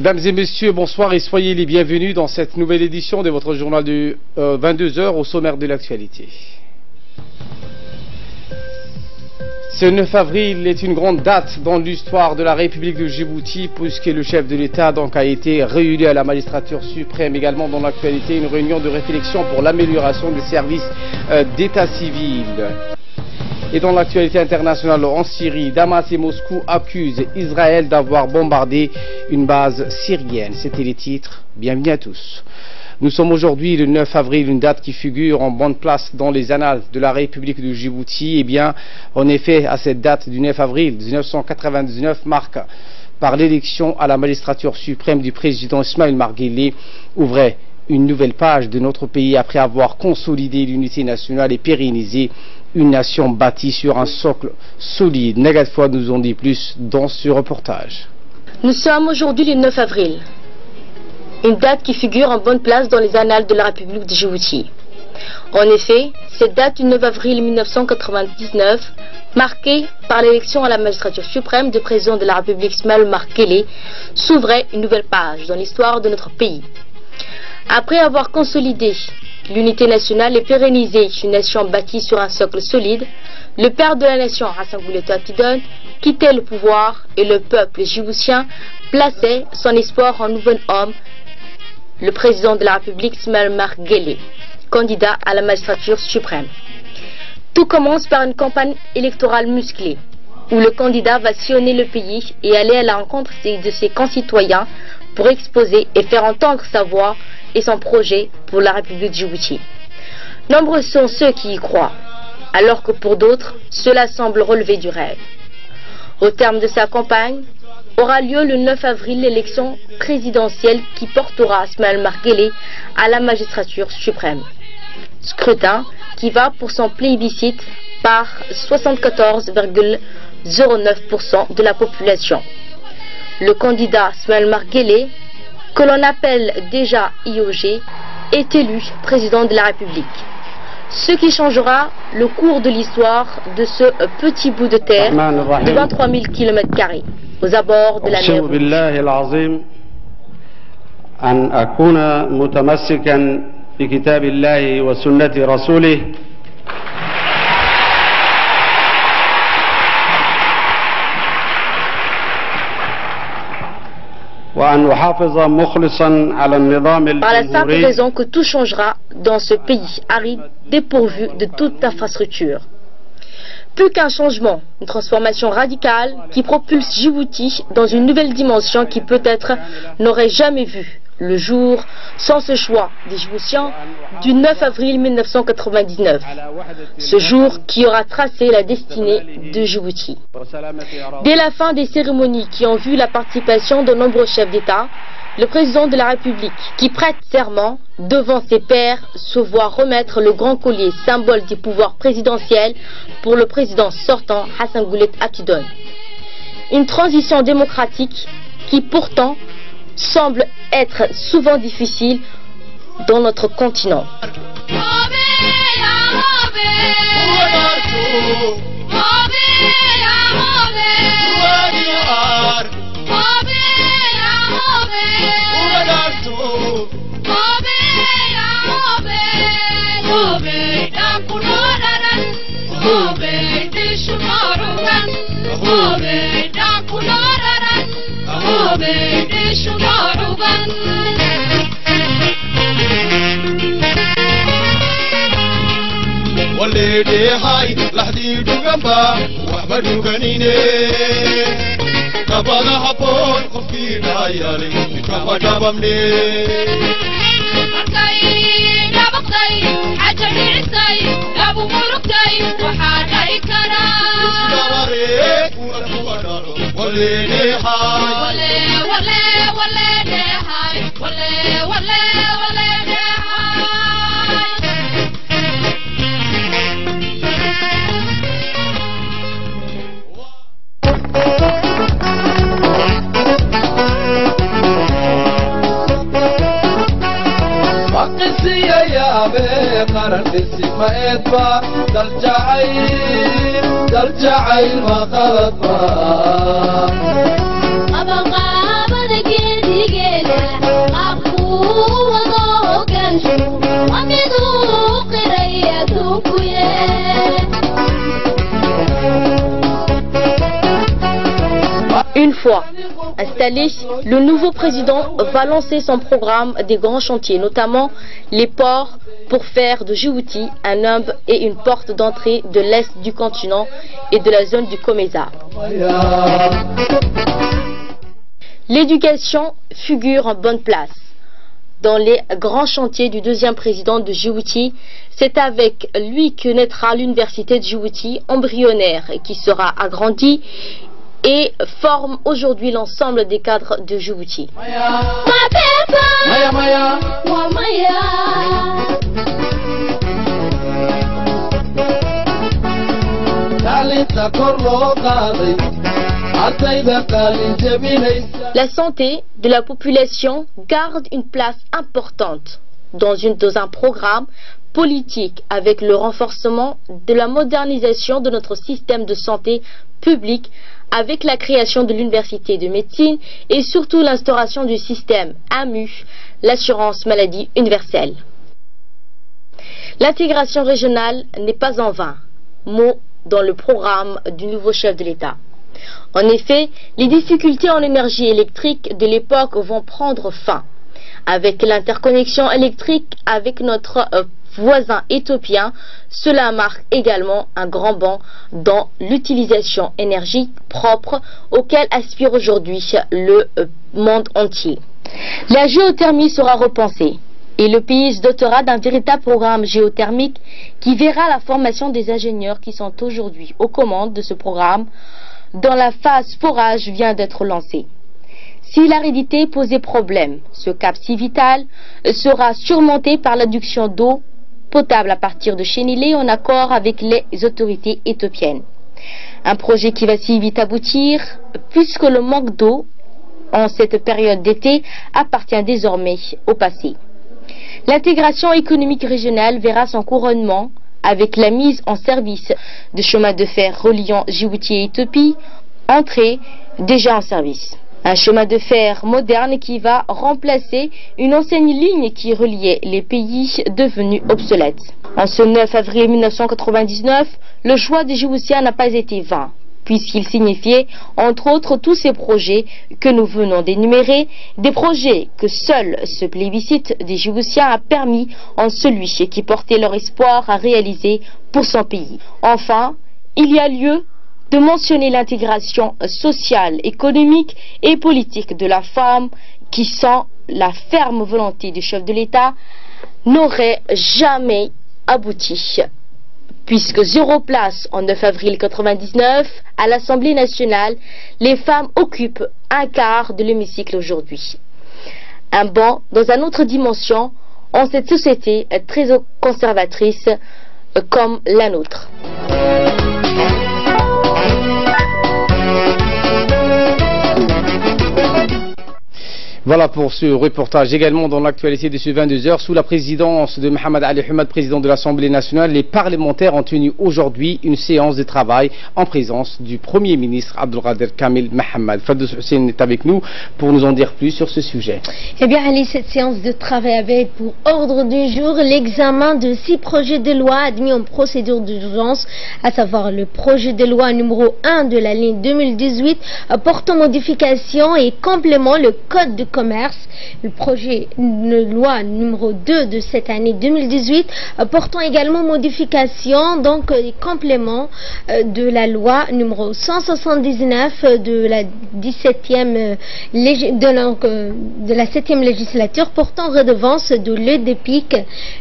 Mesdames et messieurs, bonsoir et soyez les bienvenus dans cette nouvelle édition de votre journal de 22h au sommaire de l'actualité. Ce 9 avril est une grande date dans l'histoire de la République de Djibouti puisque le chef de l'État a été réuni à la magistrature suprême. Également dans l'actualité, une réunion de réflexion pour l'amélioration des services d'état civil. Et dans l'actualité internationale en Syrie, Damas et Moscou accusent Israël d'avoir bombardé une base syrienne. C'était les titres. Bienvenue à tous. Nous sommes aujourd'hui le 9 avril, une date qui figure en bonne place dans les annales de la République de Djibouti. Eh bien, en effet, à cette date du 9 avril 1999, marque par l'élection à la magistrature suprême du président Ismaël Marguerite, ouvrait une nouvelle page de notre pays après avoir consolidé l'unité nationale et pérennisé une nation bâtie sur un socle solide. Nagadfoy nous en dit plus dans ce reportage. Nous sommes aujourd'hui le 9 avril, une date qui figure en bonne place dans les annales de la République de Djibouti. En effet, cette date du 9 avril 1999, marquée par l'élection à la magistrature suprême du président de la République Ismaël Marguerite, s'ouvrait une nouvelle page dans l'histoire de notre pays. Après avoir consolidé l'unité nationale et pérennisé une nation bâtie sur un socle solide, le père de la nation, Hassan Goulet Atidone, quittait le pouvoir et le peuple djiboutien plaçait son espoir en nouvel homme, le président de la République Ismaël Marguerite, candidat à la magistrature suprême. Tout commence par une campagne électorale musclée, où le candidat va sillonner le pays et aller à la rencontre de ses concitoyens pour exposer et faire entendre sa voix et son projet pour la République de Djibouti. Nombreux sont ceux qui y croient, alors que pour d'autres, cela semble relever du rêve. Au terme de sa campagne, aura lieu le 9 avril l'élection présidentielle qui portera Ismaël Marguerite à la magistrature suprême. Scrutin qui va pour son plébiscite par 74,09% de la population. Le candidat Ismaël Marguerite, que l'on appelle déjà IOG, est élu président de la République. Ce qui changera le cours de l'histoire de ce petit bout de terre de 23 000 km² aux abords de la mer Rouge. Par la simple raison que tout changera dans ce pays aride dépourvu de toute infrastructure. Plus qu'un changement, une transformation radicale qui propulse Djibouti dans une nouvelle dimension qui peut-être n'aurait jamais vu le jour sans ce choix des Djiboutiens du 9 avril 1999. Ce jour qui aura tracé la destinée de Djibouti. Dès la fin des cérémonies qui ont vu la participation de nombreux chefs d'État, le président de la République, qui prête serment devant ses pairs, se voit remettre le grand collier, symbole du pouvoir présidentiel, pour le président sortant Hassan Goulet Atidone. Une transition démocratique qui pourtant semble être souvent difficile dans notre continent. والليدي هاي لحدي دوغمبا وحبدو غنيني كبالا هبون خفي دايالي كبا دابمني دابقتي حجري عسي دابو مرقتي وحاجي كرا والليدي هاي والليدي هاي والليدي دل جعيل ما خلط fois installé, le nouveau président va lancer son programme des grands chantiers, notamment les ports, pour faire de Djibouti un hub et une porte d'entrée de l'est du continent et de la zone du Comesa. L'éducation figure en bonne place dans les grands chantiers du deuxième président de Djibouti. C'est avec lui que naîtra l'université de Djibouti, embryonnaire, qui sera agrandie et forme aujourd'hui l'ensemble des cadres de Djibouti. La santé de la population garde une place importante dans un programme politique avec le renforcement de la modernisation de notre système de santé publique avec la création de l'université de médecine et surtout l'instauration du système AMU, l'assurance maladie universelle. L'intégration régionale n'est pas en vain, mot dans le programme du nouveau chef de l'État. En effet, les difficultés en énergie électrique de l'époque vont prendre fin. Avec l'interconnexion électrique avec notre voisin éthiopien, cela marque également un grand bond dans l'utilisation énergie propre auquel aspire aujourd'hui le monde entier. La géothermie sera repensée et le pays se dotera d'un véritable programme géothermique qui verra la formation des ingénieurs qui sont aujourd'hui aux commandes de ce programme dont la phase forage vient d'être lancée. Si l'aridité posait problème, ce cap si vital sera surmonté par l'adduction d'eau potable à partir de Chénilé en accord avec les autorités éthiopiennes. Un projet qui va si vite aboutir puisque le manque d'eau en cette période d'été appartient désormais au passé. L'intégration économique régionale verra son couronnement avec la mise en service de chemins de fer reliant Djibouti et Éthiopie, entrée déjà en service. Un chemin de fer moderne qui va remplacer une ancienne ligne qui reliait les pays devenus obsolètes. En ce 9 avril 1999, le choix des Djiboutiens n'a pas été vain, puisqu'il signifiait, entre autres, tous ces projets que nous venons d'énumérer, des projets que seul ce plébiscite des Djiboutiens a permis en celui qui portait leur espoir à réaliser pour son pays. Enfin, il y a lieu de mentionner l'intégration sociale, économique et politique de la femme qui, sans la ferme volonté du chef de l'État, n'aurait jamais abouti. Puisque 0 place en 9 avril 1999, à l'Assemblée nationale, les femmes occupent un quart de l'hémicycle aujourd'hui. Un banc dans une autre dimension en cette société très conservatrice comme la nôtre. Voilà pour ce reportage. Également dans l'actualité de ce 22h, sous la présidence de Mohamed Ali Hamad, président de l'Assemblée nationale, les parlementaires ont tenu aujourd'hui une séance de travail en présence du Premier ministre Abdelkader Kamil Mohamed. Fadous Hussein est avec nous pour nous en dire plus sur ce sujet. Eh bien Ali, cette séance de travail avait pour ordre du jour l'examen de 6 projets de loi admis en procédure d'urgence, à savoir le projet de loi numéro 1 de l'année 2018 portant modification et complément le code de commerce, le projet de loi numéro 2 de cette année 2018 portant également modification donc et complément de la loi numéro 179 de la 17e de la 7e législature portant redevance de l'EDEPIC.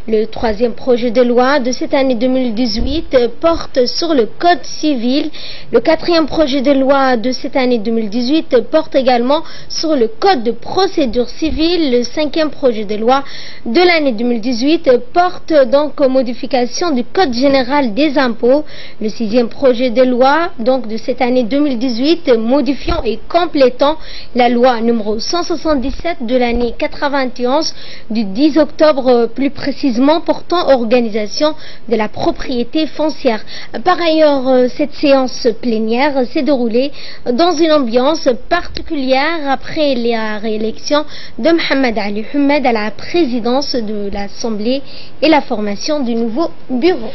Le 3e projet de loi de cette année 2018 porte sur le code civil. Le 4e projet de loi de cette année 2018 porte également sur le code de procédure civile. Le 5e projet de loi de l'année 2018 porte donc modification du code général des impôts. Le 6e projet de loi donc de cette année 2018 modifiant et complétant la loi numéro 177 de l'année 91 du 10 octobre plus précisément portant organisation de la propriété foncière. Par ailleurs, cette séance plénière s'est déroulée dans une ambiance particulière après les l'élection de Mohamed Ali Humed à la présidence de l'Assemblée et la formation du nouveau bureau.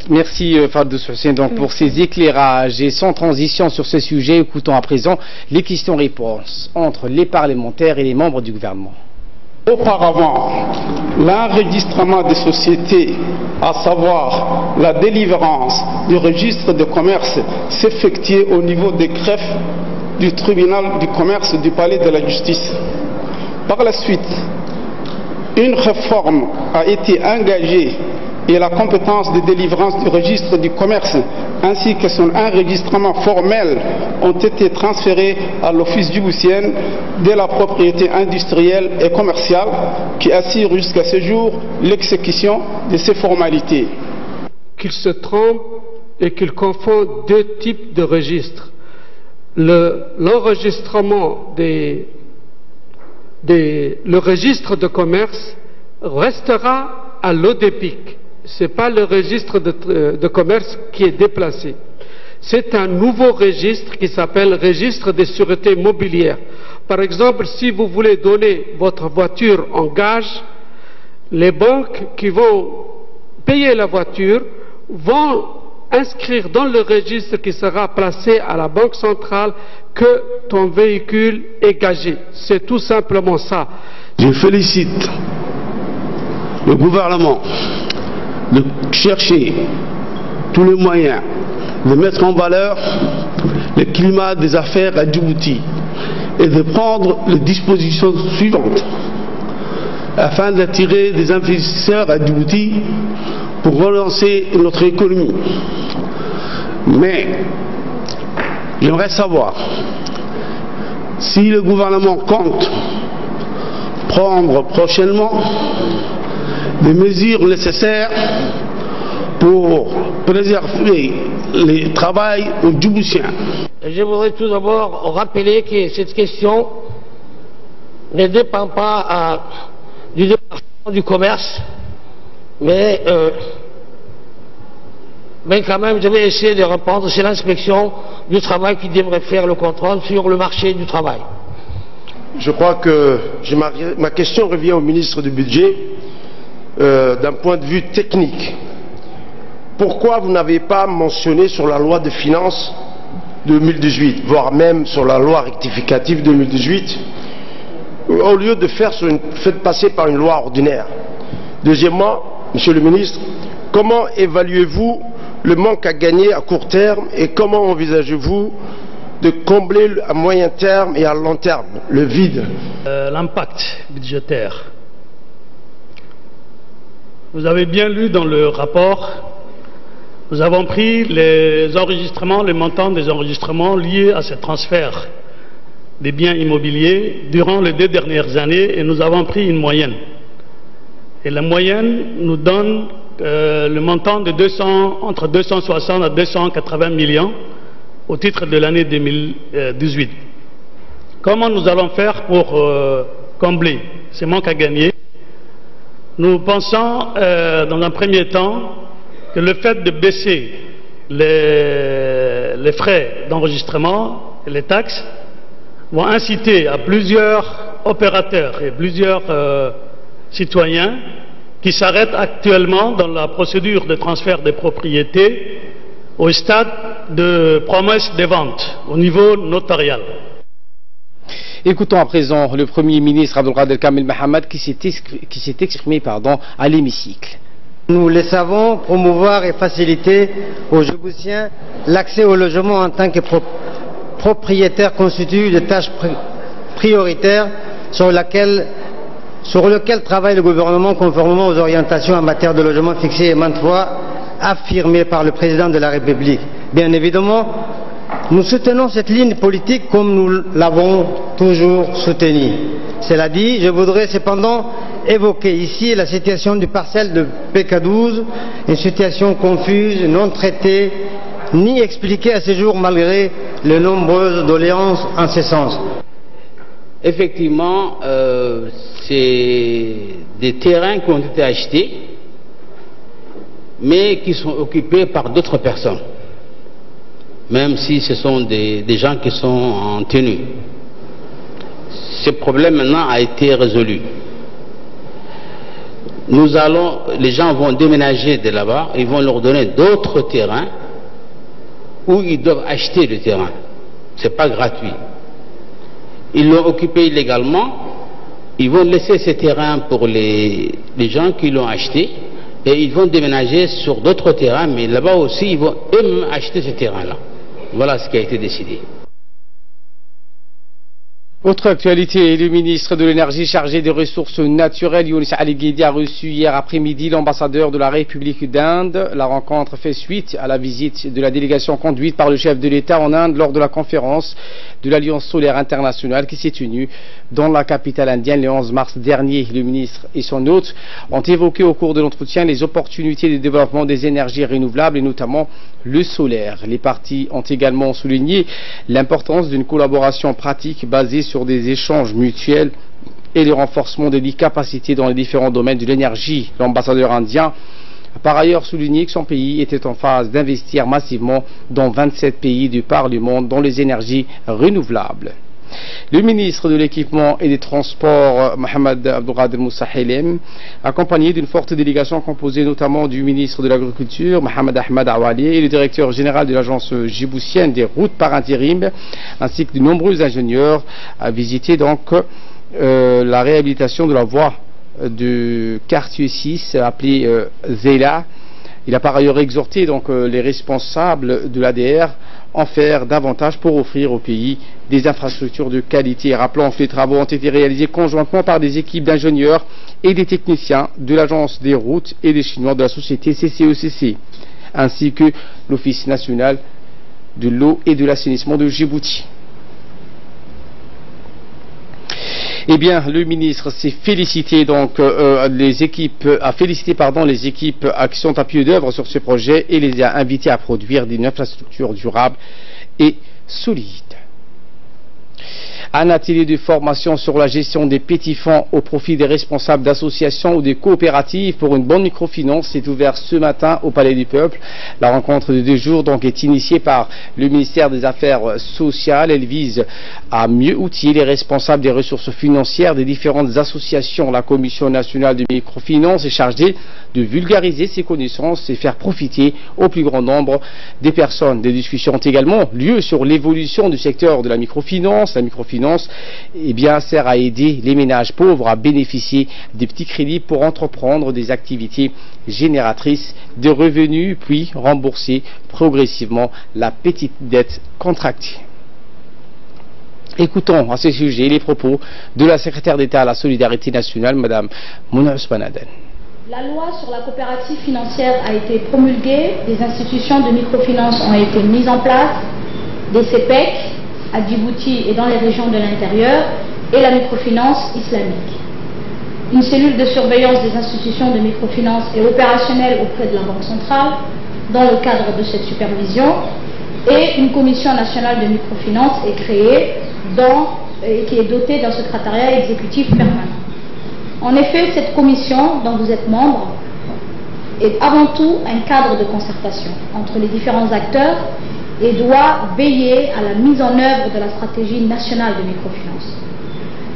Merci Fardous Hussein pour ces éclairages. Et sans transition sur ce sujet, écoutons à présent les questions-réponses entre les parlementaires et les membres du gouvernement. Auparavant, l'enregistrement des sociétés, à savoir la délivrance du registre de commerce, s'effectuait au niveau des greffes du tribunal du commerce du palais de la justice. Par la suite, une réforme a été engagée et la compétence de délivrance du registre du commerce ainsi que son enregistrement formel ont été transférés à l'office djiboutien de la propriété industrielle et commerciale qui assure jusqu'à ce jour l'exécution de ces formalités. Qu'il se trompe et qu'il confond deux types de registres. L'enregistrement le registre de commerce restera à l'ODEPIC. Ce n'est pas le registre de commerce qui est déplacé. C'est un nouveau registre qui s'appelle registre des sûretés mobilières. Par exemple, si vous voulez donner votre voiture en gage, les banques qui vont payer la voiture vont inscrire dans le registre qui sera placé à la banque centrale que ton véhicule est gagé. C'est tout simplement ça. Je félicite le gouvernement de chercher tous les moyens de mettre en valeur le climat des affaires à Djibouti et de prendre les dispositions suivantes afin d'attirer des investisseurs à Djibouti pour relancer notre économie. Mais j'aimerais savoir si le gouvernement compte prendre prochainement des mesures nécessaires pour préserver le travail aux Djiboutiens. Je voudrais tout d'abord rappeler que cette question ne dépend pas du département du commerce, mais quand même je vais essayer de répondre. C'est l'inspection du travail qui devrait faire le contrôle sur le marché du travail. Je crois que ma question revient au ministre du Budget. D'un point de vue technique, pourquoi vous n'avez pas mentionné sur la loi de finances 2018, voire même sur la loi rectificative 2018, au lieu de faites passer par une loi ordinaire? Deuxièmement, Monsieur le ministre, comment évaluez-vous le manque à gagner à court terme et comment envisagez-vous de combler à moyen terme et à long terme le vide? L'impact budgétaire. Vous avez bien lu dans le rapport, nous avons pris les enregistrements, les montants des enregistrements liés à ce transfert des biens immobiliers durant les 2 dernières années et nous avons pris une moyenne. Et la moyenne nous donne le montant de entre 260 à 280 millions au titre de l'année 2018. Comment nous allons faire pour combler ces manques à gagner? Nous pensons, dans un premier temps, que le fait de baisser les frais d'enregistrement et les taxes vont inciter à plusieurs opérateurs et plusieurs citoyens qui s'arrêtent actuellement dans la procédure de transfert des propriétés au stade de promesse des ventes au niveau notarial. Écoutons à présent le Premier ministre Abdelkader Kamel Mohamed qui s'est exprimé à l'hémicycle. Nous le savons, promouvoir et faciliter aux Djiboutiens l'accès au logement en tant que propriétaire constitue des tâches prioritaires sur lequel travaille le gouvernement conformément aux orientations en matière de logement fixées et maintes fois affirmées par le président de la République. Bien évidemment, nous soutenons cette ligne politique comme nous l'avons toujours soutenue. Cela dit, je voudrais cependant évoquer ici la situation du parcelle de PK12, une situation confuse, non traitée, ni expliquée à ce jour malgré les nombreuses doléances en ce sens. Effectivement, c'est des terrains qui ont été achetés, mais qui sont occupés par d'autres personnes, même si ce sont des gens qui sont en tenue. ce problème maintenant a été résolu. Les gens vont déménager de là-bas, ils vont leur donner d'autres terrains où ils doivent acheter le terrain. Ce n'est pas gratuit. Ils l'ont occupé illégalement, ils vont laisser ces terrains pour les gens qui l'ont acheté et ils vont déménager sur d'autres terrains, mais là-bas aussi ils vont eux-mêmes acheter ces terrains-là. Voilà ce qui a été décidé. Autre actualité, le ministre de l'énergie chargé des ressources naturelles, Younis Ali Guedi, a reçu hier après-midi l'ambassadeur de la République d'Inde. La rencontre fait suite à la visite de la délégation conduite par le chef de l'État en Inde lors de la conférence de l'Alliance solaire internationale qui s'est tenue dans la capitale indienne le 11 mars dernier. Le ministre et son hôte ont évoqué au cours de l'entretien les opportunités de développement des énergies renouvelables et notamment le solaire. Les parties ont également souligné l'importance d'une collaboration pratique basée sur des échanges mutuels et le renforcement des capacités dans les différents domaines de l'énergie. L'ambassadeur indien a par ailleurs souligné que son pays était en phase d'investir massivement dans 27 pays de par le monde dans les énergies renouvelables. Le ministre de l'équipement et des transports, Mohamed Abdelkader Moussa Helem, accompagné d'une forte délégation composée notamment du ministre de l'Agriculture, Mohamed Ahmed Awali, et le directeur général de l'agence djiboutienne des routes par intérim, ainsi que de nombreux ingénieurs, a visité donc la réhabilitation de la voie du quartier 6 appelée Zela. Il a par ailleurs exhorté donc les responsables de l'ADR en faire davantage pour offrir au pays des infrastructures de qualité. Rappelons que les travaux ont été réalisés conjointement par des équipes d'ingénieurs et des techniciens de l'agence des routes et des Chinois de la société CCECC, ainsi que l'Office national de l'eau et de l'assainissement de Djibouti. Eh bien, le ministre s'est félicité donc les équipes qui sont à pied d'œuvre sur ce projet et les a invités à produire des infrastructures durables et solides. Un atelier de formation sur la gestion des petits fonds au profit des responsables d'associations ou des coopératives pour une bonne microfinance est ouvert ce matin au Palais du Peuple. La rencontre de 2 jours donc est initiée par le ministère des Affaires sociales. Elle vise à mieux outiller les responsables des ressources financières des différentes associations. La Commission nationale de microfinance est chargée de vulgariser ces connaissances et faire profiter au plus grand nombre des personnes. Des discussions ont également lieu sur l'évolution du secteur de la microfinance. La microfinance sert à aider les ménages pauvres à bénéficier des petits crédits pour entreprendre des activités génératrices de revenus, puis rembourser progressivement la petite dette contractée. Écoutons à ce sujet les propos de la secrétaire d'État à la solidarité nationale, Mme Mouna Ousmane Aden. La loi sur la coopérative financière a été promulguée, des institutions de microfinance ont été mises en place, des CEPEC à Djibouti et dans les régions de l'intérieur, et la microfinance islamique. Une cellule de surveillance des institutions de microfinance est opérationnelle auprès de la Banque centrale dans le cadre de cette supervision, et une commission nationale de microfinance est créée et qui est dotée d'un secrétariat exécutif permanent. En effet, cette commission dont vous êtes membre est avant tout un cadre de concertation entre les différents acteurs et doit veiller à la mise en œuvre de la stratégie nationale de microfinance.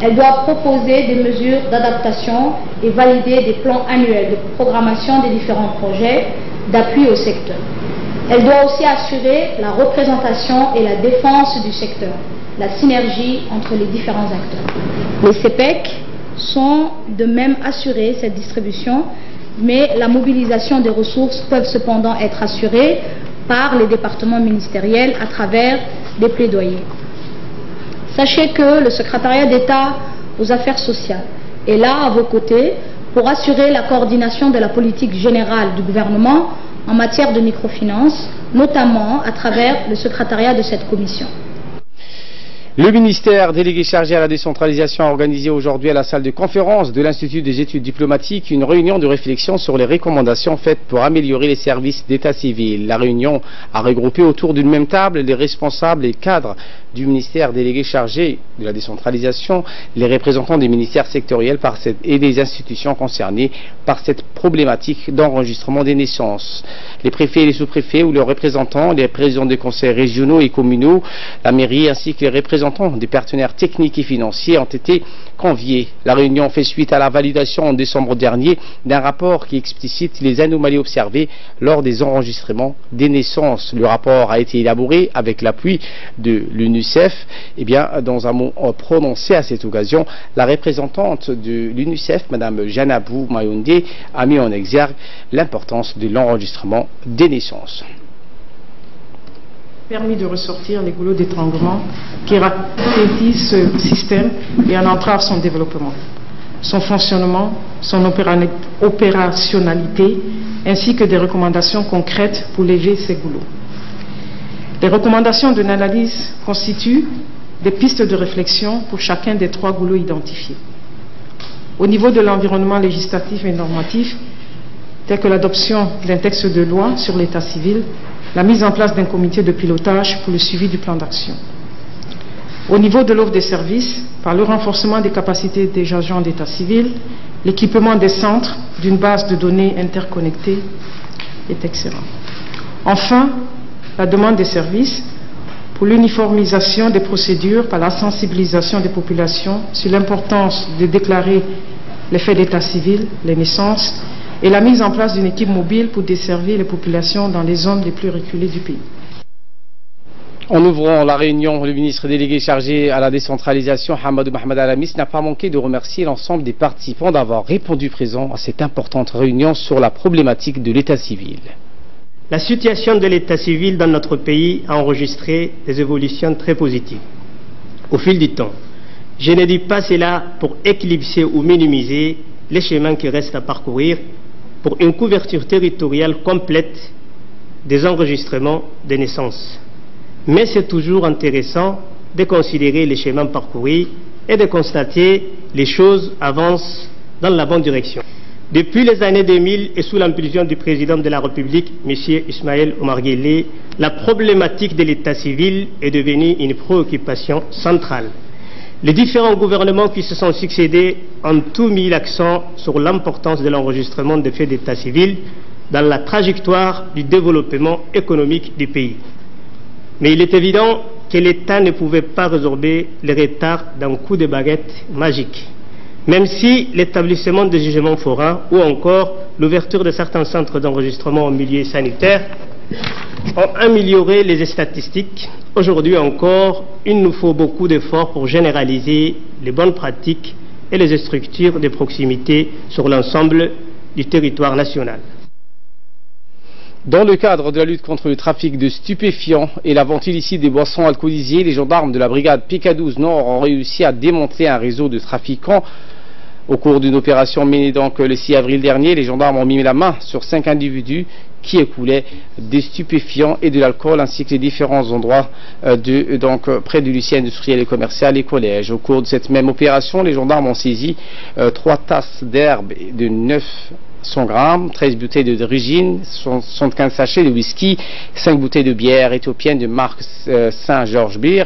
Elle doit proposer des mesures d'adaptation et valider des plans annuels de programmation des différents projets d'appui au secteur. Elle doit aussi assurer la représentation et la défense du secteur, la synergie entre les différents acteurs. Les CEPEC sont de même assurer cette distribution, mais la mobilisation des ressources peut cependant être assurée par les départements ministériels à travers des plaidoyers. Sachez que le secrétariat d'État aux affaires sociales est là à vos côtés pour assurer la coordination de la politique générale du gouvernement en matière de microfinance, notamment à travers le secrétariat de cette commission. Le ministère délégué chargé à la décentralisation a organisé aujourd'hui à la salle de conférence de l'Institut des études diplomatiques une réunion de réflexion sur les recommandations faites pour améliorer les services d'état civil. La réunion a regroupé autour d'une même table les responsables et cadres du ministère délégué chargé de la décentralisation, les représentants des ministères sectoriels et des institutions concernées par cette problématique d'enregistrement des naissances. Les préfets et les sous-préfets ou leurs représentants, les présidents des conseils régionaux et communaux, la mairie ainsi que les représentants des partenaires techniques et financiers ont été conviés. La réunion fait suite à la validation en décembre dernier d'un rapport qui explicite les anomalies observées lors des enregistrements des naissances. Le rapport a été élaboré avec l'appui de l'UNICEF. Dans un mot prononcé à cette occasion, la représentante de l'UNICEF, Mme Janabou Mayonde, a mis en exergue l'importance de l'enregistrement des naissances. Permis de ressortir les goulots d'étranglement qui ralentissent ce système et en entravent son développement, son fonctionnement, son opérationnalité, ainsi que des recommandations concrètes pour lever ces goulots. Les recommandations d'une analyse constituent des pistes de réflexion pour chacun des 3 goulots identifiés. Au niveau de l'environnement législatif et normatif, tel que l'adoption d'un texte de loi sur l'état civil, la mise en place d'un comité de pilotage pour le suivi du plan d'action. Au niveau de l'offre des services, par le renforcement des capacités des agents d'état civil, l'équipement des centres d'une base de données interconnectée est excellent. Enfin, la demande des services pour l'uniformisation des procédures par la sensibilisation des populations sur l'importance de déclarer les faits d'état civil, les naissances, et la mise en place d'une équipe mobile pour desservir les populations dans les zones les plus reculées du pays. En ouvrant la réunion, le ministre délégué chargé à la décentralisation, Hamadou Mohamed Alamis, n'a pas manqué de remercier l'ensemble des participants d'avoir répondu présent à cette importante réunion sur la problématique de l'état civil. La situation de l'état civil dans notre pays a enregistré des évolutions très positives au fil du temps. Je ne dis pas cela pour éclipser ou minimiser les chemins qui restent à parcourir pour une couverture territoriale complète des enregistrements des naissances. Mais c'est toujours intéressant de considérer les chemins parcourus et de constater les choses avancent dans la bonne direction. Depuis les années 2000 et sous l'impulsion du président de la République, M. Ismaël Omar Guelleh, la problématique de l'état civil est devenue une préoccupation centrale. Les différents gouvernements qui se sont succédés ont tous mis l'accent sur l'importance de l'enregistrement des faits d'état civil dans la trajectoire du développement économique du pays. Mais il est évident que l'État ne pouvait pas résorber les retards d'un coup de baguette magique. Même si l'établissement des jugements forains ou encore l'ouverture de certains centres d'enregistrement en milieu sanitaire ont amélioré les statistiques, aujourd'hui encore, il nous faut beaucoup d'efforts pour généraliser les bonnes pratiques et les structures de proximité sur l'ensemble du territoire national. Dans le cadre de la lutte contre le trafic de stupéfiants et la vente illicite des boissons alcoolisées, les gendarmes de la brigade PK12 Nord ont réussi à démanteler un réseau de trafiquants. Au cours d'une opération menée donc le 6 avril dernier, les gendarmes ont mis la main sur 5 individus qui écoulaient des stupéfiants et de l'alcool ainsi que les différents endroits près du lycée industriel et commercial et collège. Au cours de cette même opération, les gendarmes ont saisi 3 tasses d'herbe de 900 grammes, 13 bouteilles de d'origine, 75 sachets de whisky, 5 bouteilles de bière éthiopienne de marque Saint-Georges Beer,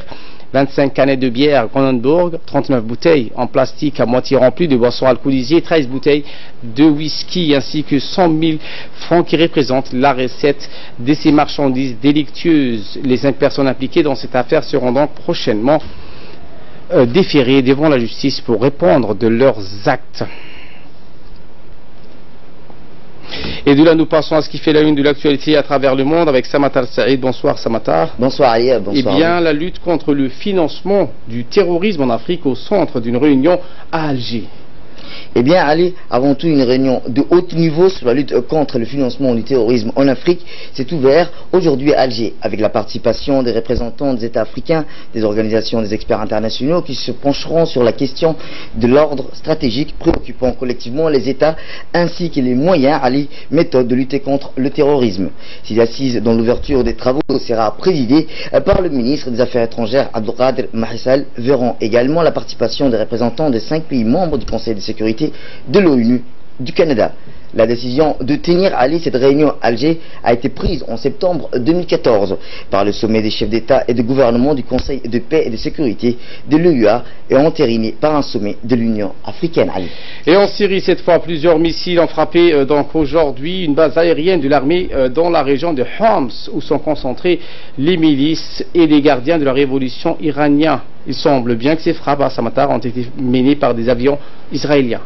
25 canettes de bière Kronenbourg, 39 bouteilles en plastique à moitié remplies de boissons alcoolisées, 13 bouteilles de whisky ainsi que 100 000 francs qui représentent la recette de ces marchandises délictueuses. Les 5 personnes impliquées dans cette affaire seront donc prochainement déférées devant la justice pour répondre de leurs actes. Et de là, nous passons à ce qui fait la une de l'actualité à travers le monde avec Samatar Saïd. Bonsoir Samatar. Bonsoir Ali. Bonsoir. Eh bien, la lutte contre le financement du terrorisme en Afrique au centre d'une réunion à Alger. Eh bien, Ali, avant tout, une réunion de haut niveau sur la lutte contre le financement du terrorisme en Afrique s'est ouverte aujourd'hui à Alger, avec la participation des représentants des États africains, des organisations, des experts internationaux qui se pencheront sur la question de l'ordre stratégique préoccupant collectivement les États, ainsi que les moyens, Ali, méthodes de lutter contre le terrorisme. Ces assises dont l'ouverture des travaux sera présidée par le ministre des Affaires étrangères, Abdelkader Mahissal, verront également la participation des représentants des 5 pays membres du Conseil de sécurité de l'ONU, du Canada, La décision de tenir à Alger cette réunion à Alger a été prise en septembre 2014 par le sommet des chefs d'État et de gouvernement du Conseil de paix et de sécurité de l'EUA et entériné par un sommet de l'Union africaine. Ali. Et en Syrie, cette fois, plusieurs missiles ont frappé donc aujourd'hui une base aérienne de l'armée dans la région de Homs, où sont concentrés les milices et les gardiens de la révolution iranienne. Il semble bien que ces frappes à Samatar ont été menées par des avions israéliens.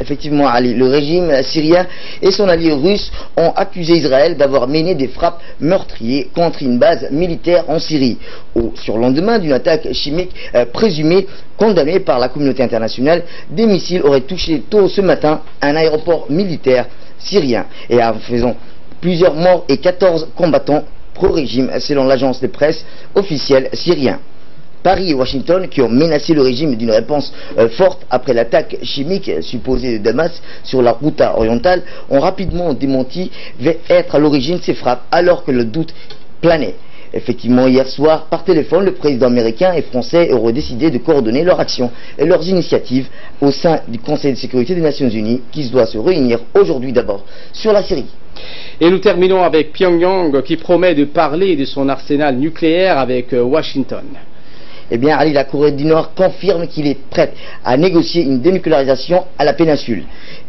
Effectivement, Ali, le régime syrien et son allié russe ont accusé Israël d'avoir mené des frappes meurtrières contre une base militaire en Syrie, au surlendemain d'une attaque chimique présumée condamnée par la communauté internationale. Des missiles auraient touché tôt ce matin un aéroport militaire syrien et en faisant plusieurs morts et 14 combattants pro-régime selon l'agence de presse officielle syrienne. Paris et Washington, qui ont menacé le régime d'une réponse forte après l'attaque chimique supposée de Damas sur la route orientale, ont rapidement démenti être à l'origine de ces frappes alors que le doute planait. Effectivement, hier soir, par téléphone, le président américain et français auraient décidé de coordonner leurs actions et leurs initiatives au sein du Conseil de sécurité des Nations Unies, qui doit se réunir aujourd'hui d'abord sur la Syrie. Et nous terminons avec Pyongyang, qui promet de parler de son arsenal nucléaire avec Washington. Eh bien, Ali, la Corée du Nord confirme qu'il est prêt à négocier une dénucléarisation à la péninsule.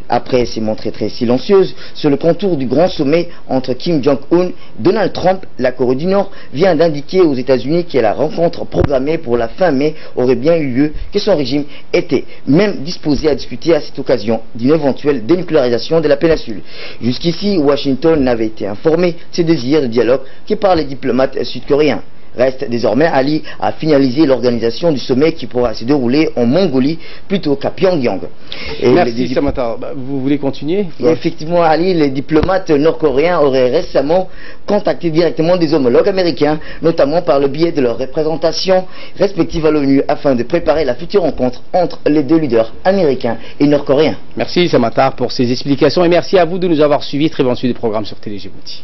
Après s'est montrée très silencieuse sur le contour du grand sommet entre Kim Jong-un, Donald Trump, la Corée du Nord, vient d'indiquer aux États-Unis que la rencontre programmée pour la fin mai aurait bien eu lieu, que son régime était même disposé à discuter à cette occasion d'une éventuelle dénucléarisation de la péninsule. Jusqu'ici, Washington n'avait été informé de ses désirs de dialogue que par les diplomates sud-coréens. Reste désormais Ali à finaliser l'organisation du sommet qui pourra se dérouler en Mongolie plutôt qu'à Pyongyang. Et merci Samatar. Vous voulez continuer? Effectivement, Ali, les diplomates nord-coréens auraient récemment contacté directement des homologues américains, notamment par le biais de leur représentation respective à l'ONU, afin de préparer la future rencontre entre les deux leaders américains et nord-coréens. Merci Samatar pour ces explications et merci à vous de nous avoir suivis. Très bon suivi du programme sur Télé Djibouti.